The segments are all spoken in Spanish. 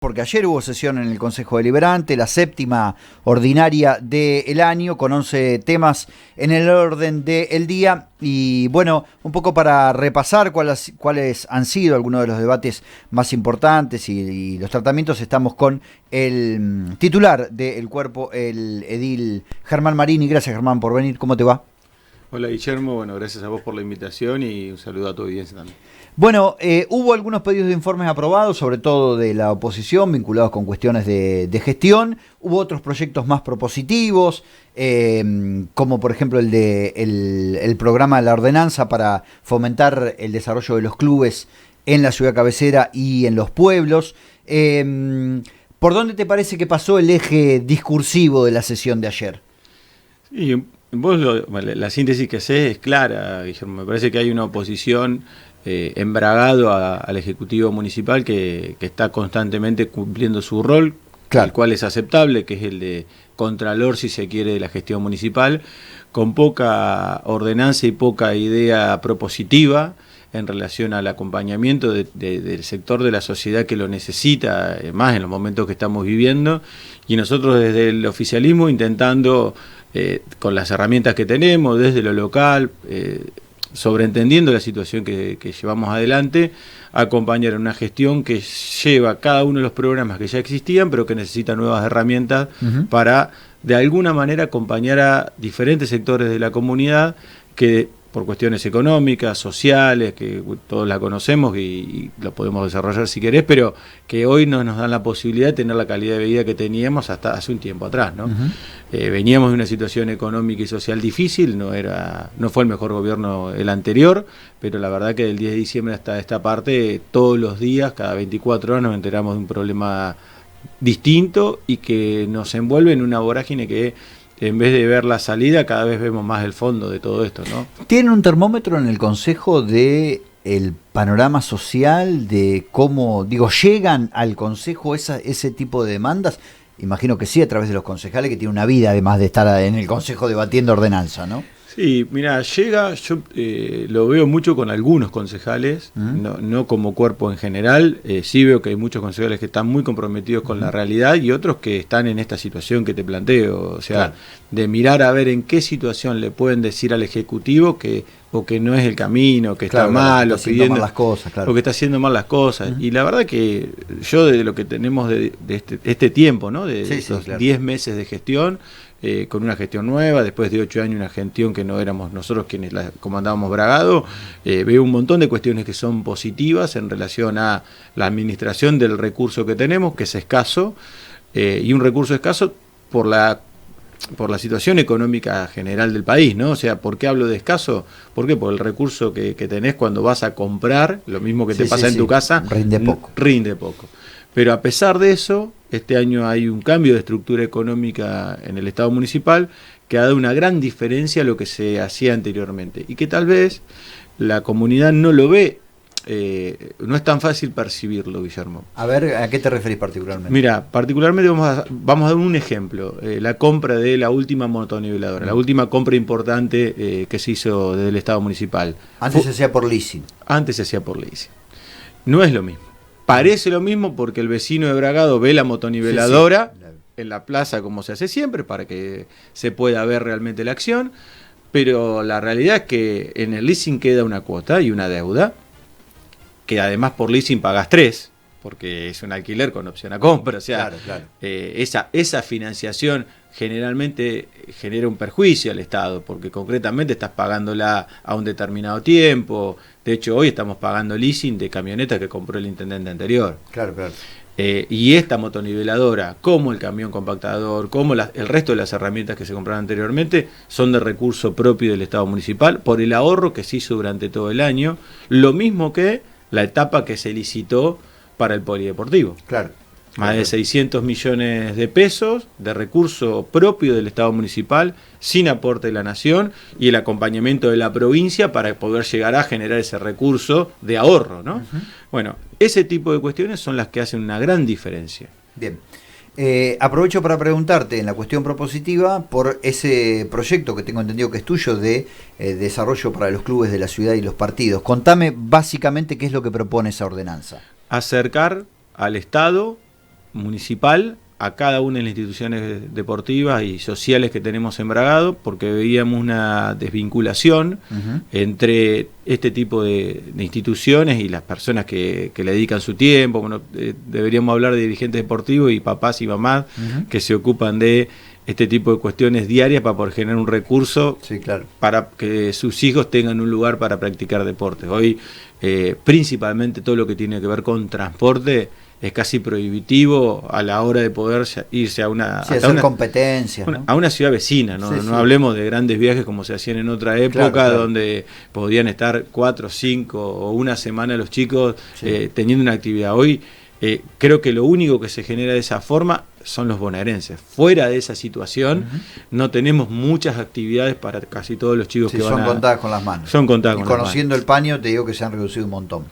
Porque ayer hubo sesión en el Consejo Deliberante, la séptima ordinaria del año, con 11 temas en el orden del día. Y bueno, un poco para repasar cuáles han sido algunos de los debates más importantes y los tratamientos, estamos con el titular del cuerpo, el edil Germán Marini. Gracias, Germán, por venir. ¿Cómo te va? Hola, Guillermo. Bueno, gracias a vos por la invitación y un saludo a tu audiencia también. Bueno, hubo algunos pedidos de informes aprobados, sobre todo de la oposición, vinculados con cuestiones de gestión. Hubo otros proyectos más propositivos, como por ejemplo el programa de la ordenanza para fomentar el desarrollo de los clubes en la ciudad cabecera y en los pueblos. ¿Por dónde te parece que pasó el eje discursivo de la sesión de ayer? Sí, la síntesis que sé es clara, Guillermo. Me parece que hay una oposición embragado al Ejecutivo Municipal que está constantemente cumpliendo su rol, claro, el cual es aceptable, que es el de contralor, si se quiere, de la gestión municipal, con poca ordenanza y poca idea propositiva en relación al acompañamiento del sector de la sociedad que lo necesita, más en los momentos que estamos viviendo, y nosotros desde el oficialismo intentando, con las herramientas que tenemos, desde lo local, sobreentendiendo la situación que llevamos adelante, acompañar en una gestión que lleva cada uno de los programas que ya existían, pero que necesita nuevas herramientas para, de alguna manera, acompañar a diferentes sectores de la comunidad que, por cuestiones económicas, sociales, que todos la conocemos y lo podemos desarrollar si querés, pero que hoy no nos dan la posibilidad de tener la calidad de vida que teníamos hasta hace un tiempo atrás, ¿no? Veníamos de una situación económica y social difícil, no fue el mejor gobierno el anterior, pero la verdad que del 10 de diciembre hasta esta parte, todos los días, cada 24 horas nos enteramos de un problema distinto y que nos envuelve en una vorágine que, en vez de ver la salida, cada vez vemos más el fondo de todo esto, ¿no? ¿Tienen un termómetro en el Consejo de el panorama social, de cómo, llegan al Consejo ese tipo de demandas? Imagino que sí, a través de los concejales, que tienen una vida además de estar en el Consejo debatiendo ordenanza, ¿no? Sí, mira, yo lo veo mucho con algunos concejales, no como cuerpo en general. Sí veo que hay muchos concejales que están muy comprometidos con la realidad y otros que están en esta situación que te planteo, o sea, claro, de mirar a ver en qué situación le pueden decir al Ejecutivo que no es el camino, que está mal, que está haciendo mal las cosas, claro, o que está haciendo mal las cosas. Y la verdad que yo, de lo que tenemos de este tiempo, ¿no? De estos 10 meses de gestión, con una gestión nueva, después de 8 años una gestión que no éramos nosotros quienes la comandábamos bragado, veo un montón de cuestiones que son positivas en relación a la administración del recurso que tenemos, que es escaso, y un recurso escaso por la situación económica general del país, ¿no? O sea, ¿por qué hablo de escaso? ¿Por qué? Por el recurso que tenés cuando vas a comprar, lo mismo que te pasa en tu casa, rinde poco. Pero a pesar de eso, este año hay un cambio de estructura económica en el Estado municipal que ha dado una gran diferencia a lo que se hacía anteriormente y que tal vez la comunidad no lo ve, no es tan fácil percibirlo, Guillermo. A ver, ¿a qué te referís particularmente? Mira, particularmente vamos a dar un ejemplo, la compra de la última motoniveladora, la última compra importante que se hizo desde el Estado municipal. Antes se hacía por leasing. Antes se hacía por leasing. No es lo mismo. Parece lo mismo porque el vecino de Bragado ve la motoniveladora en la plaza como se hace siempre para que se pueda ver realmente la acción, pero la realidad es que en el leasing queda una cuota y una deuda, que además por leasing pagas 3, porque es un alquiler con opción a compra, o sea, claro. Esa financiación generalmente genera un perjuicio al Estado, porque concretamente estás pagándola a un determinado tiempo. De hecho, hoy estamos pagando leasing de camionetas que compró el intendente anterior. Claro. Y esta motoniveladora, como el camión compactador, como el resto de las herramientas que se compraron anteriormente, son de recurso propio del Estado municipal por el ahorro que se hizo durante todo el año, lo mismo que la etapa que se licitó para el polideportivo. Claro. Más de 600 millones de pesos de recurso propio del Estado municipal, sin aporte de la Nación, y el acompañamiento de la provincia para poder llegar a generar ese recurso de ahorro, ¿no? Bueno, ese tipo de cuestiones son las que hacen una gran diferencia. Bien. Aprovecho para preguntarte en la cuestión propositiva por ese proyecto que tengo entendido que es tuyo de desarrollo para los clubes de la ciudad y los partidos. Contame básicamente qué es lo que propone esa ordenanza. Acercar al Estado municipal a cada una de las instituciones deportivas y sociales que tenemos en Bragado, porque veíamos una desvinculación entre este tipo de instituciones y las personas que le dedican su tiempo. Bueno, deberíamos hablar de dirigentes deportivos y papás y mamás que se ocupan de este tipo de cuestiones diarias para poder generar un recurso para que sus hijos tengan un lugar para practicar deportes. Hoy, principalmente todo lo que tiene que ver con transporte es casi prohibitivo a la hora de poder irse a una, competencias, ¿no? A una ciudad vecina, ¿no? No hablemos de grandes viajes como se hacían en otra época, donde podían estar 4, 5 o una semana los chicos teniendo una actividad. Hoy creo que lo único que se genera de esa forma son los bonaerenses. Fuera de esa situación no tenemos muchas actividades para casi todos los chicos que van son contadas con las manos. Son contadas con las manos. Conociendo el paño te digo que se han reducido un montón.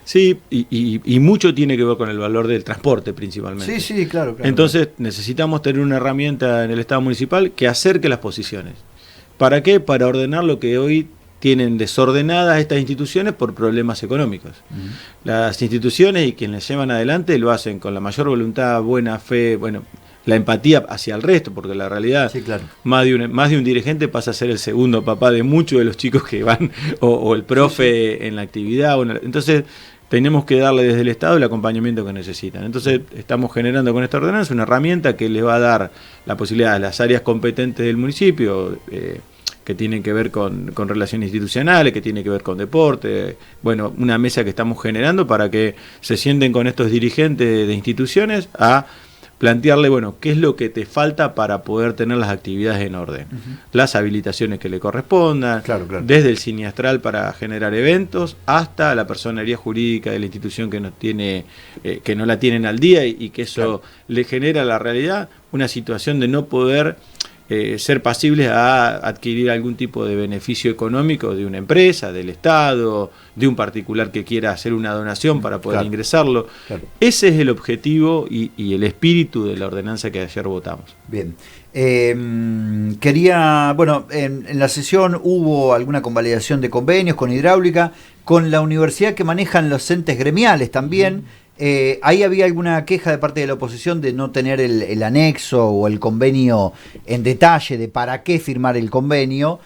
Sí, y mucho tiene que ver con el valor del transporte principalmente. Sí, claro. Entonces necesitamos tener una herramienta en el Estado municipal que acerque las posiciones. ¿Para qué? Para ordenar lo que hoy tienen desordenadas estas instituciones por problemas económicos. Las instituciones y quienes las llevan adelante lo hacen con la mayor voluntad, buena fe, la empatía hacia el resto, porque la realidad, más de un dirigente pasa a ser el segundo papá de muchos de los chicos que van, o el profe en la actividad. Entonces, tenemos que darle desde el Estado el acompañamiento que necesitan. Entonces, estamos generando con esta ordenanza una herramienta que les va a dar la posibilidad a las áreas competentes del municipio, que tienen que ver con relaciones institucionales, que tiene que ver con deporte, una mesa que estamos generando para que se sienten con estos dirigentes de instituciones a plantearle, qué es lo que te falta para poder tener las actividades en orden. Las habilitaciones que le correspondan, desde el siniestral para generar eventos, hasta la personería jurídica de la institución que no la tienen al día y que eso le genera a la realidad una situación de no poder ser pasibles a adquirir algún tipo de beneficio económico de una empresa, del Estado, de un particular que quiera hacer una donación para poder ingresarlo. Ese es el objetivo y el espíritu de la ordenanza que ayer votamos. Bien. En la sesión hubo alguna convalidación de convenios con Hidráulica, con la universidad que manejan los entes gremiales también. ¿Ahí había alguna queja de parte de la oposición de no tener el anexo o el convenio en detalle de para qué firmar el convenio?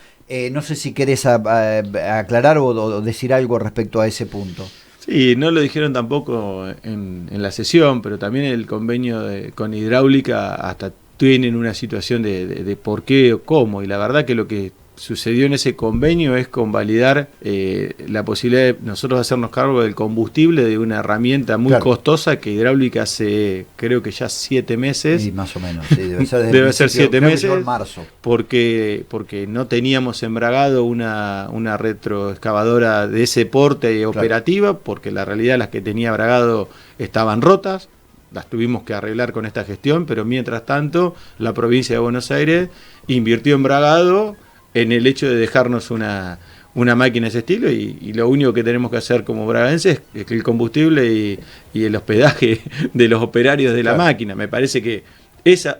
No sé si querés aclarar o decir algo respecto a ese punto. Sí, no lo dijeron tampoco en la sesión, pero también el convenio con Hidráulica hasta tienen una situación de por qué o cómo, y la verdad que lo que sucedió en ese convenio es convalidar la posibilidad de nosotros hacernos cargo del combustible de una herramienta muy costosa que Hidráulica hace creo que ya 7 meses. Sí, más o menos, sí, debe ser 7 meses, en marzo. Porque no teníamos en Bragado una retroexcavadora de ese porte operativa, porque la realidad las que tenía Bragado estaban rotas. Las tuvimos que arreglar con esta gestión, pero mientras tanto la provincia de Buenos Aires invirtió en Bragado en el hecho de dejarnos una máquina de ese estilo, y lo único que tenemos que hacer como bragadenses es que el combustible y el hospedaje de los operarios de la máquina. Me parece que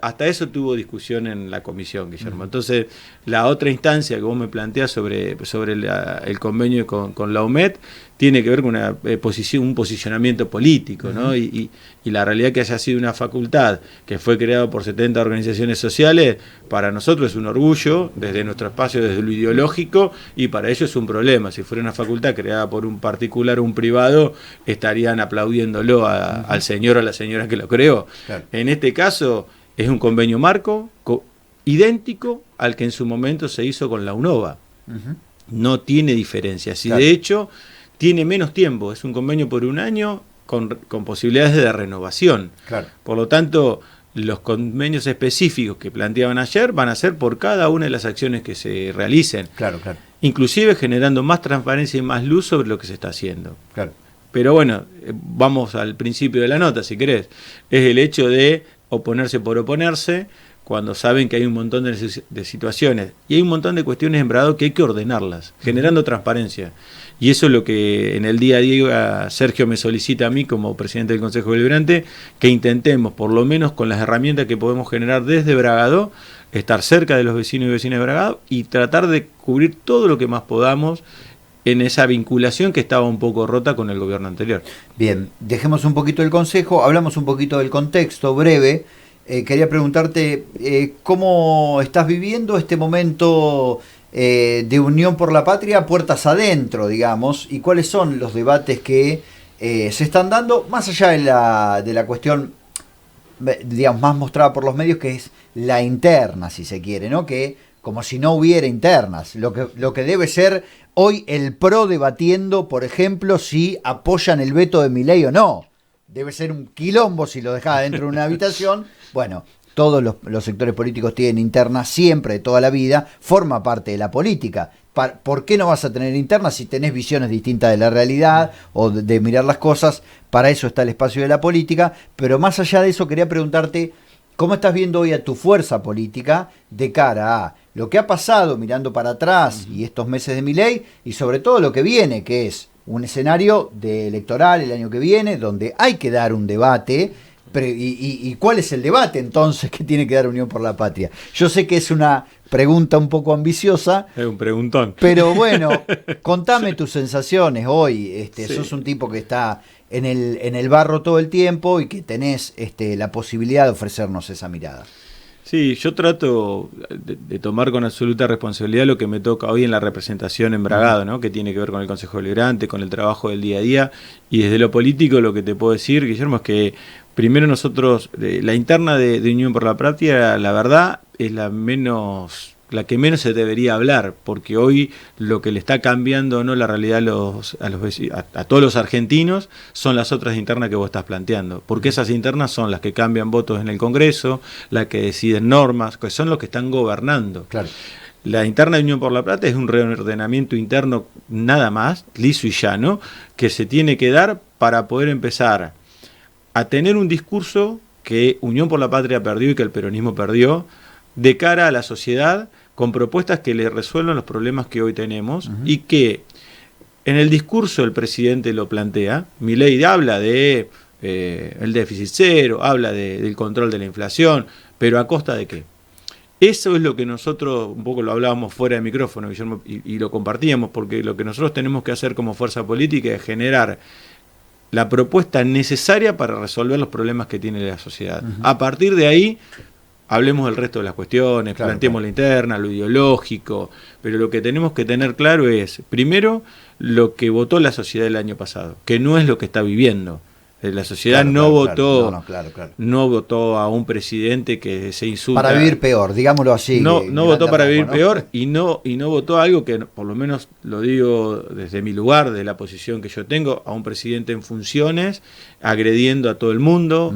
hasta eso tuvo discusión en la comisión, Guillermo. Entonces, la otra instancia que vos me planteás sobre el convenio con la UMED tiene que ver con un posicionamiento político, ¿no? Y la realidad que haya sido una facultad que fue creada por 70 organizaciones sociales, para nosotros es un orgullo, desde nuestro espacio, desde lo ideológico, y para ellos es un problema. Si fuera una facultad creada por un particular o un privado, estarían aplaudiéndolo al señor o a la señora que lo creó. En este caso, es un convenio marco idéntico al que en su momento se hizo con la UNOVA. No tiene diferencias, y de hecho tiene menos tiempo. Es un convenio por 1 año con posibilidades de renovación. Por lo tanto, los convenios específicos que planteaban ayer van a ser por cada una de las acciones que se realicen. Inclusive generando más transparencia y más luz sobre lo que se está haciendo. Pero vamos al principio de la nota, si querés. Es el hecho de oponerse por oponerse, cuando saben que hay un montón de situaciones y hay un montón de cuestiones en Bragado que hay que ordenarlas, generando transparencia. Y eso es lo que en el día a día Sergio me solicita a mí como presidente del Consejo Deliberante, que intentemos, por lo menos con las herramientas que podemos generar desde Bragado, estar cerca de los vecinos y vecinas de Bragado y tratar de cubrir todo lo que más podamos en esa vinculación que estaba un poco rota con el gobierno anterior. Bien, dejemos un poquito el consejo, hablamos un poquito del contexto breve. Quería preguntarte cómo estás viviendo este momento de Unión por la Patria, puertas adentro, digamos, y cuáles son los debates que se están dando, más allá de la cuestión, digamos, más mostrada por los medios, que es la interna, si se quiere, ¿no? Que como si no hubiera internas, lo que debe ser hoy el PRO debatiendo, por ejemplo, si apoyan el veto de Milei o no. Debe ser un quilombo si lo dejaba dentro de una habitación. Bueno, todos los sectores políticos tienen internas siempre, de toda la vida, forma parte de la política. ¿Por qué no vas a tener internas si tenés visiones distintas de la realidad o de mirar las cosas? Para eso está el espacio de la política. Pero más allá de eso, quería preguntarte, ¿cómo estás viendo hoy a tu fuerza política de cara a lo que ha pasado mirando para atrás y estos meses de Milei, y sobre todo lo que viene, que es un escenario electoral el año que viene, donde hay que dar un debate? ¿Y cuál es el debate entonces que tiene que dar Unión por la Patria? Yo sé que es una pregunta un poco ambiciosa. Es un preguntón. Pero bueno, contame tus sensaciones hoy. Sí. Sos un tipo que está en el barro todo el tiempo y que tenés la posibilidad de ofrecernos esa mirada. Sí, yo trato de tomar con absoluta responsabilidad lo que me toca hoy en la representación en Bragado, ¿no? Que tiene que ver con el Consejo Deliberante, con el trabajo del día a día. Y desde lo político lo que te puedo decir, Guillermo, es que primero nosotros, la interna de Unión por la Patria, la verdad, es la que menos se debería hablar, porque hoy lo que le está cambiando, ¿no?, la realidad a todos los argentinos son las otras internas que vos estás planteando, porque esas internas son las que cambian votos en el Congreso, las que deciden normas, que son los que están gobernando. Claro. La interna de Unión por la Plata es un reordenamiento interno nada más, liso y llano, que se tiene que dar para poder empezar a tener un discurso que Unión por la Patria perdió y que el peronismo perdió, de cara a la sociedad, con propuestas que le resuelvan los problemas que hoy tenemos, y que en el discurso el presidente lo plantea. Milei habla de el déficit cero, habla del control de la inflación, pero ¿a costa de qué? Eso es lo que nosotros, un poco lo hablábamos fuera de micrófono, Guillermo, y lo compartíamos, porque lo que nosotros tenemos que hacer como fuerza política es generar la propuesta necesaria para resolver los problemas que tiene la sociedad. A partir de ahí, hablemos del resto de las cuestiones, claro, planteemos la interna, lo ideológico, pero lo que tenemos que tener claro es, primero, lo que votó la sociedad el año pasado, que no es lo que está viviendo. La sociedad no votó a un presidente que se insulta. Para vivir peor, digámoslo así. No votó para vivir peor y no votó algo que, por lo menos lo digo desde mi lugar, de la posición que yo tengo, a un presidente en funciones, agrediendo a todo el mundo,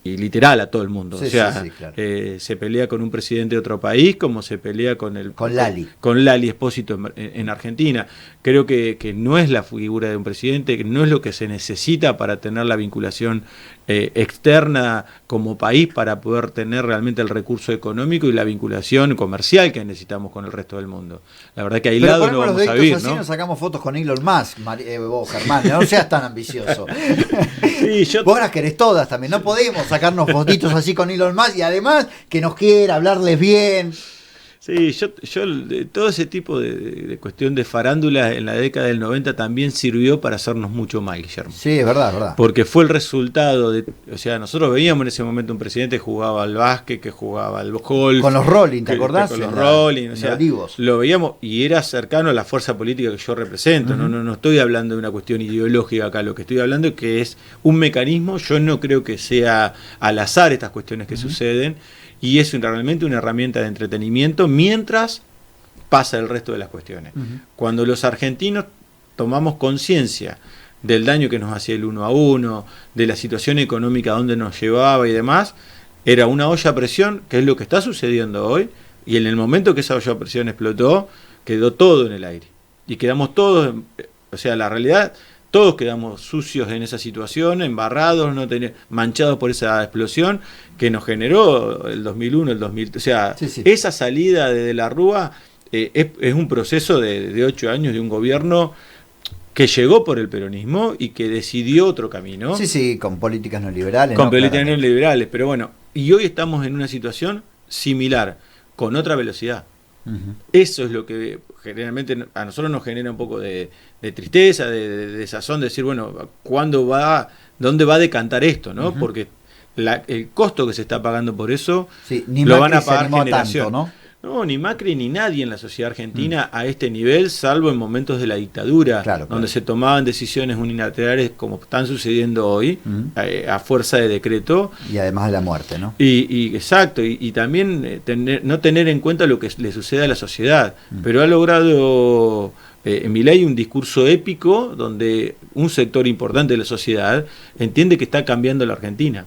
y literal a todo el mundo. Sí, o sea, sí, claro. Se pelea con un presidente de otro país como se pelea con Lali Espósito en Argentina. Creo que no es la figura de un presidente, que no es lo que se necesita para tener la vinculación externa como país, para poder tener realmente el recurso económico y la vinculación comercial que necesitamos con el resto del mundo. La verdad que aislado no vamos a vivir, así ¿no? Nos sacamos fotos con Elon Musk, vos, Germán, no seas tan ambicioso. Sí, vos las querés todas también, no podemos sacarnos fotitos así con Elon Musk y además que nos quiera hablarles bien. Sí, yo todo ese tipo de cuestión de farándula en la década del 90 también sirvió para hacernos mucho mal, Guillermo. Sí, es verdad, es verdad. Porque fue el resultado o sea, nosotros veíamos en ese momento un presidente que jugaba al básquet, que jugaba al golf. Con los Rolling, ¿te acordás? Con los Rolling, o sea, lo veíamos y era cercano a la fuerza política que yo represento. No estoy hablando de una cuestión ideológica acá, lo que estoy hablando es que es un mecanismo. Yo no creo que sea al azar estas cuestiones que suceden, y es realmente una herramienta de entretenimiento mientras pasa el resto de las cuestiones. Cuando los argentinos tomamos conciencia del daño que nos hacía el 1 a 1, de la situación económica donde nos llevaba y demás, era una olla a presión, que es lo que está sucediendo hoy, y en el momento que esa olla a presión explotó, quedó todo en el aire. Y quedamos todos, o sea, la realidad, todos quedamos sucios en esa situación, embarrados, manchados por esa explosión que nos generó el 2001, el 2000. O sea, esa salida de la Rúa es un proceso de 8 años de un gobierno que llegó por el peronismo y que decidió otro camino. Sí, con políticas neoliberales. Con políticas neoliberales, pero bueno, y hoy estamos en una situación similar, con otra velocidad. Eso es lo que generalmente a nosotros nos genera un poco de tristeza, de desazón, de decir, bueno, ¿dónde va a decantar esto? ¿No? Porque el costo que se está pagando por eso ni lo Macri van a se pagar animó generación. tanto, ¿no? No, ni Macri ni nadie en la sociedad argentina a este nivel, salvo en momentos de la dictadura, donde se tomaban decisiones unilaterales como están sucediendo hoy, a fuerza de decreto. Y además de la muerte, ¿no? Exacto, y también no tener en cuenta lo que le sucede a la sociedad. Pero ha logrado Milei un discurso épico donde un sector importante de la sociedad entiende que está cambiando la Argentina.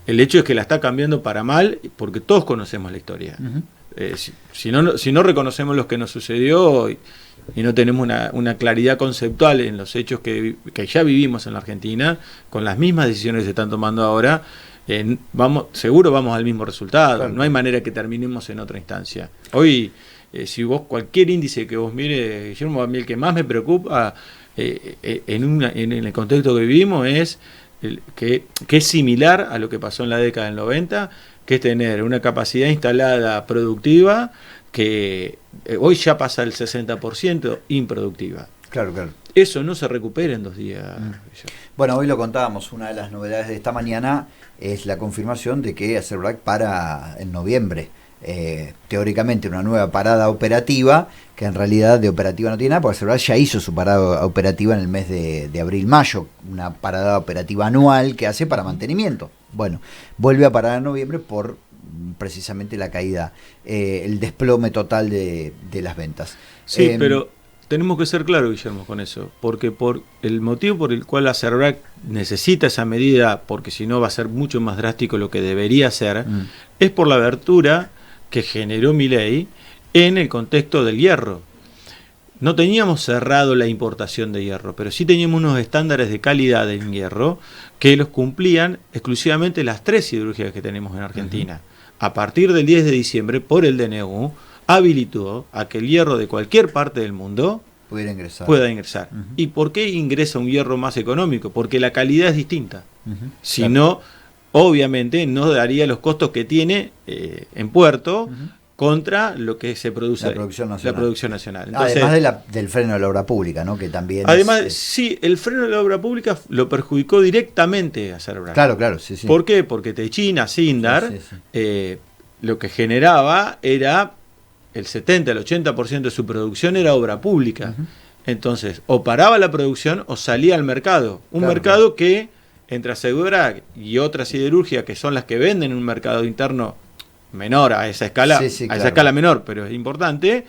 El hecho es que la está cambiando para mal, porque todos conocemos la historia. Si no reconocemos lo que nos sucedió y no tenemos una claridad conceptual en los hechos que ya vivimos en la Argentina, con las mismas decisiones que se están tomando ahora, seguro vamos al mismo resultado. Claro. No hay manera que terminemos en otra instancia. Hoy, si vos cualquier índice que vos mires, Guillermo, a mí el que más me preocupa en el contexto que vivimos es que es similar a lo que pasó en la década del 90, que es tener una capacidad instalada productiva que hoy ya pasa el 60% improductiva. Claro, claro. Eso no se recupera en 2 días. Bueno, hoy lo contábamos, una de las novedades de esta mañana es la confirmación de que Acerbrac para en noviembre. Teóricamente una nueva parada operativa, que en realidad de operativa no tiene nada, porque Acerbrac ya hizo su parada operativa en el mes de abril-mayo, una parada operativa anual que hace para mantenimiento. Bueno, vuelve a parar en noviembre por precisamente la caída, el desplome total de las ventas. Sí, pero tenemos que ser claros, Guillermo, con eso, porque por el motivo por el cual Acerbrac necesita esa medida, porque si no va a ser mucho más drástico lo que debería ser, es por la abertura que generó Milei en el contexto del hierro. No teníamos cerrado la importación de hierro, pero sí teníamos unos estándares de calidad en hierro que los cumplían exclusivamente las 3 siderúrgicas que tenemos en Argentina. A partir del 10 de diciembre, por el DNU, habilitó a que el hierro de cualquier parte del mundo pueda ingresar. ¿Y por qué ingresa un hierro más económico? Porque la calidad es distinta. Si no, obviamente no daría los costos que tiene en puerto contra lo que se produce, la producción nacional. Entonces, además del freno de la obra pública, ¿no? Que también sí, el freno de la obra pública lo perjudicó directamente a Acerbrac. Claro, sí. ¿Por qué? Porque Techina, Sindar, lo que generaba era el 70, el 80% de su producción era obra pública. Entonces, o paraba la producción o salía al mercado. Mercado que entre Acerbrac y otras siderurgias, que son las que venden en un mercado interno menor a esa escala, esa escala menor, pero es importante,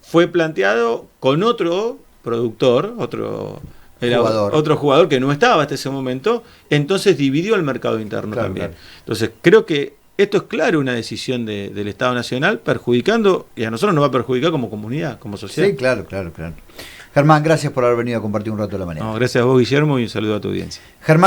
fue planteado con otro productor, otro jugador que no estaba hasta ese momento, entonces dividió el mercado interno también. Entonces, creo que esto es claro una decisión del Estado Nacional perjudicando, y a nosotros nos va a perjudicar como comunidad, como sociedad. Sí, claro. Germán, gracias por haber venido a compartir un rato de la mañana. No, gracias a vos, Guillermo, y un saludo a tu audiencia. Germán